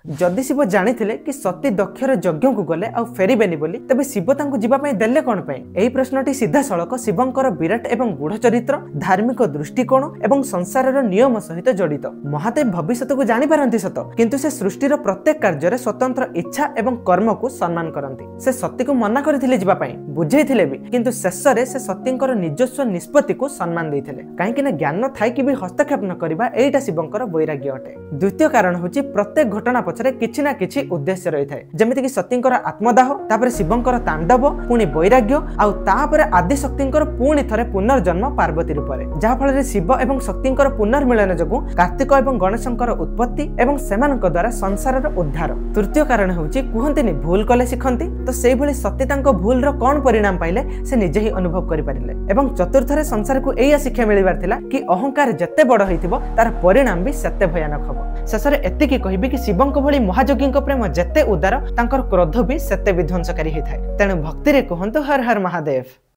जदि शिव जानी कि सती दक्षर यज्ञ को गले आ फेरबेनी बोली तेबे शिव तांको जीवाई देले कौन पे। यही प्रश्नटी सीधा सड़क शिवंकर विराट एवं गूढ़ चरित्र धार्मिक दृष्टिकोण एवं संसार नियम सहित जड़ित। महादेव भविष्य को जानी पारती सत किंतु से सृष्टिर प्रत्येक कार्य स्वतंत्र इच्छा एवं कर्म को सम्मान करती। से सती को मना करथिले जीवाई बुझेइथिले भी किंतु शेष में से सतींकर निजस्व निष्पत्ति को सम्मान देइथिले कहीं ज्ञान थाई कि भी हस्तक्षेप न करबा एटा शिवंकर वैराग्य अटे। द्वितीय कारण होची प्रत्येक घटना पछरे किछि ना किछि उद्देश्य रही थाए जेमिति कि सतींकर आत्मदाह तापर शिवंकर तांडव पुणी वैराग्य आउ तापर आदि शक्तिंकर पुणी थरे पुनर्जन्म पार्वती रूपरे जहा फल शिव एवं शक्तिंकर पुनर्मिलन जगु कार्तिक एवं गणेशंकर उत्पत्ति एवं सेमानक द्वारा संसारर उद्धार। तृतीय कारण होची कुहंतिनी भूल कले शिखंती तो सेहि भली सती तांको भूल रो कोन परिणाम पाइले से निजे ही अनुभव करि पारिले। एवं चतुर्थरे संसार को एया शिक्षा मिलिबार थिला कि अहंकार जत्ते बड़ होइथिबो तार परिणाम भी सेते भयानक हबो। शेषरे एतिकी कहिबि कि शिवंक भली महायोगींक प्रेम जत्ते उदार तांकर क्रोध भी सेते विध्वंसकारी होइथाय। तेणु भक्ति रे कहंतु हर हर महादेव।